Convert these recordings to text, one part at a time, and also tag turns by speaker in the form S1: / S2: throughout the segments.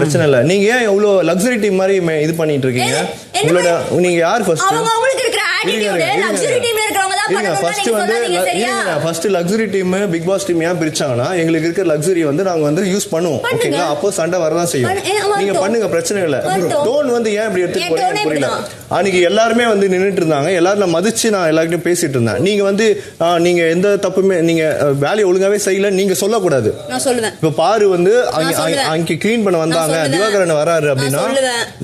S1: பிரச்சனை இல்ல. நீங்க ஏன் இவ்வளவு லக்ஸரி டீம் மாதிரி இது பண்ணிட்டு இருக்கீங்க? உங்களோட நீங்க யார் ஃபர்ஸ்ட்?
S2: அவங்களுக்கு இருக்கிற ஆட்டிட்யூட் லக்ஸரி டீம்ல இருக்கவங்க தான் பண்ணனும்.
S1: ஃபர்ஸ்ட் வந்து first luxury team Bigg Boss team ஏன் பிரிச்சாங்கன்னா எங்களுக்கு இருக்கிற லக்ஸரி வந்து நாங்க வந்து யூஸ் பண்ணுவோம். ஓகேங்களா? அப்போ சண்டை வரதான் செய்யும். நீங்க பண்ணுங்க, பிரச்சனை இல்ல. டோன் வந்து ஏன் இப்படி எடுத்து போறீங்க புரியல. அன்னைக்கு எல்லாருமே வந்து நின்னுட்டு இருந்தாங்க. எல்லாரும் மதிச்சு நான் எல்லார்கிட்டயும் பேசிட்டு இருந்தேன். நீங்க வந்து நீங்க எந்த தப்புமே நீங்க வேலையை ஒழுங்காவே செய்யல நீங்க சொல்லக்கூடாது.
S2: நான் சொல்லுவேன்.
S1: இப்ப பாரு வந்து அங்க கிளீன் பண்ண வந்தாங்க, திவாகரன் வராரு அப்படின்னா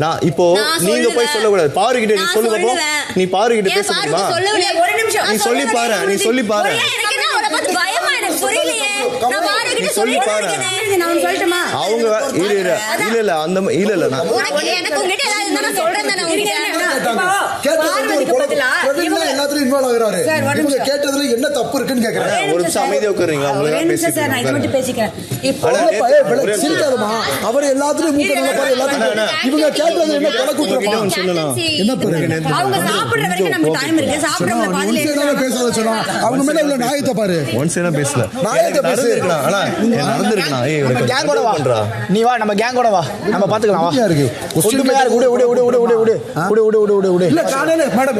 S1: நான் இப்போ நீங்க போய் சொல்லக்கூடாது. பாரு கிட்ட நீ சொல்லுங்க. நீ பாரு கிட்ட பேச முடியுமா?
S2: ஒரு நிமிஷம்
S1: நீ சொல்லி பாரு. நீ சொல்லி பாரு.
S2: எனக்கு என்ன அவளை பார்த்து பயமா எனக்கு புரியலையே. நான் பாரு கிட்ட
S1: சொல்லி பாரு.
S2: நான் சொல்லட்டுமா?
S1: அவங்க இல்ல அந்த இல்ல நான்
S2: எனக்கு உங்ககிட்ட ஏதாவது இருந்தா நான் சொல்றேன். நான் உங்களுக்கு
S3: எல்லாத்துலயும் இன்வால்வ் ஆகுறாரு. இவங்க கேட்டதுல என்ன தப்பு இருக்குன்னு கேக்குறேன்.
S1: ஒரு நிமிஷம் அமைதியா உட்காருங்க.
S2: நான் இது மட்டும் பேசிக்கிறேன். இப்போ
S3: சிரிக்காதமா அவர் எல்லாத்துலயும் மூக்க நல்லா பாரு. எல்லாத்துலயும் இவங்க கேட்டதுல என்ன கலக்குறோம் சொல்லலாம். என்ன பாருங்க,
S2: அவங்க சாப்பிடுற வரைக்கும் நமக்கு டைம் இருக்கு. சாப்பிடுறவங்க பாதியில
S3: என்ன பேசாத சொன்னா அவங்க மேல உள்ள நியாயத்தை பாரு.
S1: ஒன்ஸ் என்ன பேசல
S3: நியாயத்தை பேசுறேன்.
S1: ஆனா நடந்துருக்கா? ஏய் நம்ம கேங்கோட வா.
S4: நீ வா, நம்ம கேங்கோட வா, நம்ம பாத்துக்கலாம். வா
S3: இருக்கு
S4: ஒத்துமையா இருக்கு. விடு விடு விடு விடு விடு விடு விடு விடு விடு விடு.
S3: இல்ல காலையில மேடம்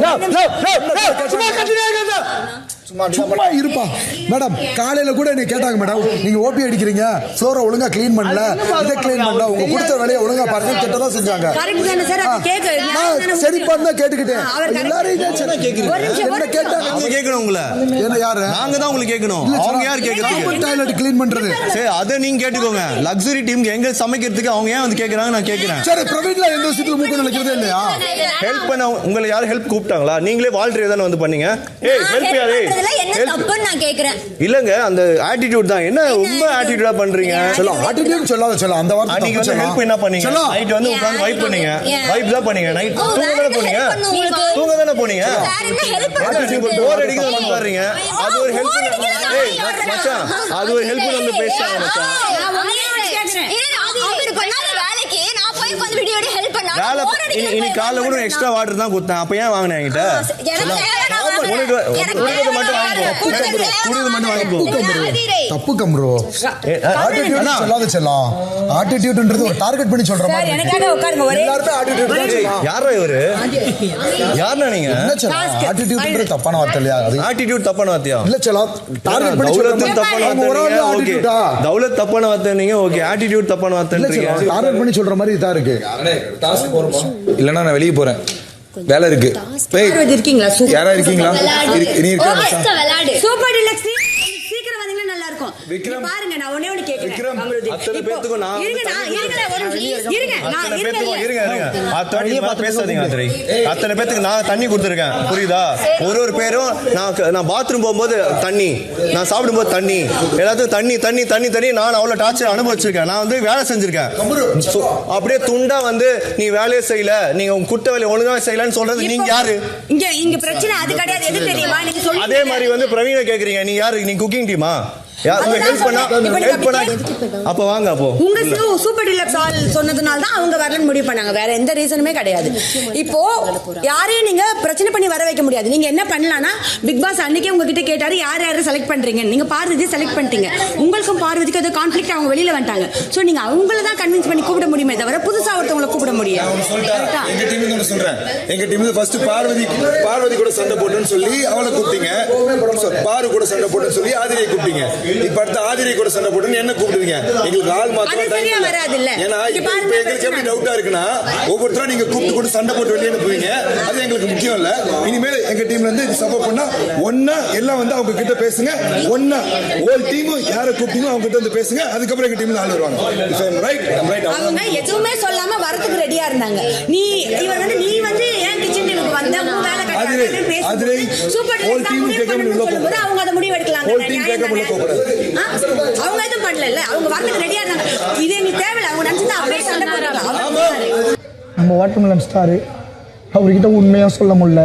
S3: சும்மா இருப்பா மேடம். காலையில கூட என்ன கேட்டாங்க மேடம், நீங்க ஓபி அடிக்கிறீங்க, ஃப்ளோரை ஒழுங்கா கிளீன் பண்ணல, இதை கிளீன் பண்ணல, உங்க கொடுத்த வேலையை ஒழுங்கா பாருங்க கேட்டதான் செஞ்சாங்க. சரி பண்ணா கேட்டுக்கிட்டேன். எல்லாரும் என்ன கேட்டாங்க
S1: கேட்கணும் உங்களை.
S3: என்ன யாரு?
S1: நாங்க தான் உங்களுக்கு கேட்கணும். அவங்க யார் கேக்குறாங்க?
S3: டாய்லெட் கிளீன் பண்றது.
S1: சரி அதை நீங்க கேட்டுக்கோங்க. லக்ஸரி டீமுக்கு எங்க சமைக்கிறதுக்கு அவங்க ஏன் வந்து கேக்குறாங்க நான் கேக்குறேன்.
S3: சரி பிரவீன்ல எந்த விஷயத்துல மூக்க நினைக்கிறதே இல்லையா?
S1: ஹெல்ப் பண்ண உங்களை யாரும் ஹெல்ப் கூப்பிட்டாங்களா? நீங்களே வால்டர் தானே வந்து பண்ணீங்க. ஏய் ஹெல்ப் யாரே
S2: என்ன தப்புன்னு நான் கேக்குறேன்.
S1: இல்லங்க அந்த ஆட்டிட்யூட் தான். என்ன ரொம்ப ஆட்டிட்யூடா பண்றீங்க?
S3: சொல்ல ஆட்டிட்யூட் சொல்லாத சொல்ல அந்த வார்த்தை.
S1: அன்னைக்கு வந்து ஹெல்ப் என்ன பண்ணீங்க? நைட் வந்து உட்கார்ந்து வைப் பண்ணீங்க. வைப் தான் பண்ணீங்க. நைட் தூங்க தானே போனீங்க. தூங்க தானே போனீங்க. போர் அடிக்குது வந்து பாருங்க. அது ஒரு ஹெல்ப். ஏய் மச்சான் அது ஒரு ஹெல்ப் வந்து பேசுறாங்க மச்சான். இன்னைக்கு காலைல கூட எக்ஸ்ட்ரா வாட்டர் தான் கொடுத்தேன். அப்ப ஏன் வாங்கினேன் என்கிட்ட?
S3: தப்பு கம்ரோ. சொல்லாத செல்லாம். ஆட்டிட்யூட்ன்றது ஒரு டார்கெட் பண்ணி சொல்ற மாதிரி. எல்லாரும் ஆட்டிட்யூட்.
S1: யாரா இவரு? யாரா நீங்க?
S3: ஆட்டிட்யூட்ன்றது தப்பான வார்த்தை இல்லையா?
S1: ஆட்டிட்யூட் தப்பான வார்த்தையா?
S3: இல்ல செல்லாம் டார்கெட் பண்ணி சொல்ற மாதிரி
S1: தப்பான வார்த்தை. ஓகே தௌலத் தப்பான வார்த்தை நீங்க. ஓகே ஆட்டிட்யூட் தப்பான வார்த்தைன்றீங்க.
S3: டார்கெட் பண்ணி சொல்ற மாதிரி இதா இருக்கு.
S5: டாஸ்க் போறோமா? இல்லனா நான் வெளிய போறேன். வேலை இருக்கு.
S2: இருக்கீங்களா?
S5: யாரா இருக்கீங்களா? நீ இருக்க
S2: சூப்பர் டிலக்ஸ் சீக்கிரம் வந்தீங்கன்னா நல்லா இருக்கும். விக்ரம் பாருங்க நான் ஒண்ணே ஒண்ணு கேக்குறேன்.
S1: அத்தனை பேத்துக்கு நான்
S2: இருங்க
S1: பேசாதீங்க. அத்தனை பேத்துக்கு நான் தண்ணி கொடுத்துருக்கேன். புரியுதா? ஒரு பேரும் நான் பாத்ரூம் போகும்போது தண்ணி, நான் சாப்பிடும்போது தண்ணி, எல்லாத்துக்கும் தண்ணி தண்ணி தண்ணி தண்ணி. நான் அவ்வளவு டார்ச்சர் அனுபவிச்சிருக்கேன். நான் வந்து வேலை செஞ்சிருக்கேன். அப்படியே துண்டா வந்து நீ வேலையை செய்யல, நீங்க உங்க குட்ட வேலையை ஒழுங்காவே செய்யலன்னு சொல்றது நீங்க யாரு?
S2: இங்க பிரச்சனை அது கிடையாது. எது தெரியுமா? நீங்க சொல்லுங்க.
S1: அதே மாதிரி வந்து பிரவீனை கேக்குறீங்க. நீ யாரு? நீ குக்கிங் டீமா? ஹெல்ப் பண்ணா அப்ப வாங்க. அப்போ
S2: உங்க சூப்பர் டிலக்ஸ் ஆல் சொன்னதுனால தான் அவங்க வரலன்னு முடிவு பண்ணாங்க. வேற எந்த ரீசனுமே கிடையாது. இப்போ யாரையும் நீங்க பிரச்சனை பண்ணி வர வைக்க முடியாது. நீங்க என்ன பண்ணலாம்னா பிக் பாஸ் அன்னைக்கே உங்ககிட்ட கேட்டாரு யார் யாரை செலக்ட் பண்றீங்க. நீங்க பார்வதி செலக்ட் பண்ணிட்டீங்க. உங்களுக்கும் பார்வதிக்கும் ஏதோ கான்ஃபிளிக்ட், அவங்க வெளியில வந்துட்டாங்க. சோ நீங்க அவங்கள தான் கன்வின்ஸ் பண்ணி கூப்பிட முடியுமே தவிர புதுசா ஒருத்தவங்களை கூப்பிட முடியாது.
S5: எங்க டீம்ல ஒன்னு சொல்றேன். எங்க டீம்ல ஃபர்ஸ்ட் பார்வதி கூட சண்டை போட்டுன்னு சொல்லி அவளை கூப்பிட்டீங்க. பாரு கூட சண்டை போட்டுன்னு சொல்லி ஆதிரியை கூப்பிட்டீங்க. இப்ப அடுத்த ஆதிரை கூட சண்டை போட்டு என்ன கூப்பிடுவீங்க? எங்களுக்கு ஆள் மாத்திரம் டைம் இல்ல. ஏன்னா இப்ப எங்களுக்கு எப்படி டவுட்டா இருக்குன்னா ஒவ்வொருத்தரும் நீங்க கூப்பிட்டு கூட சண்டை போட்டு வெளியே அனுப்புவீங்க. அது எங்களுக்கு முக்கியம் இல்ல. இனிமேல் எங்க டீம்ல இருந்து சப்போர்ட் பண்ணா ஒன்னா எல்லாம் வந்து அவங்க கிட்ட பேசுங்க. ஒன்னா ஹோல் டீம் யார கூப்பிட்டீங்களோ அவங்க கிட்ட வந்து பேசுங்க. அதுக்கப்புறம் எங்க டீம்ல ஆள் வருவாங்க.
S2: அவங்க எதுவுமே சொல்லாம வரதுக்கு ரெடியா இருந்தாங்க. நீ இவர் வந்து நீ வந்து ஏன் கிச்சன் டீமுக்கு வந்த வேலை கட்டாதே பேசி சூப்பர் ஹோல் டீம் கேட்கணும் சொல்லும்போது அவங்க அத முடிவு எடுக்கலாங்க.
S5: ஹோல் டீம் கேட்க முடியல கோபப்படாது.
S2: அவங்க எதுவும் பண்ணல. அவங்க வரதுக்கு ரெடியா இருந்தாங்க. இது எங்களுக்கு தேவையில்ல. அவங்க நினைச்சா அப்படியே சண்டை போடுறாங்க.
S4: நம்ம வாட்டர்மெலன் ஸ்டாரு அவர்கிட்ட உண்மையாக சொல்ல முடியல,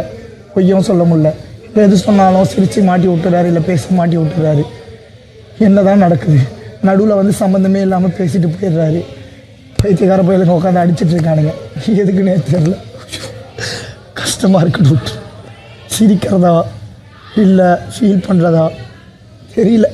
S4: பொய்யும் சொல்ல முடியல. இப்போ எது சொன்னாலும் சிரித்து மாட்டி விட்டுறாரு, இல்லை பேசி மாட்டி விட்டுறாரு. என்ன தான் நடக்குது? நடுவில் வந்து சம்மந்தமே இல்லாமல் பேசிட்டு போயிடுறாரு. பைத்தியக்கார பயிலுங்க உட்காந்து அடிச்சிட்டு இருக்கானுங்க. எதுக்குன்னே தெரியல. கஷ்டமாக இருக்குது. சிரிக்கிறதா இல்லை ஃபீல் பண்ணுறதா தெரியல.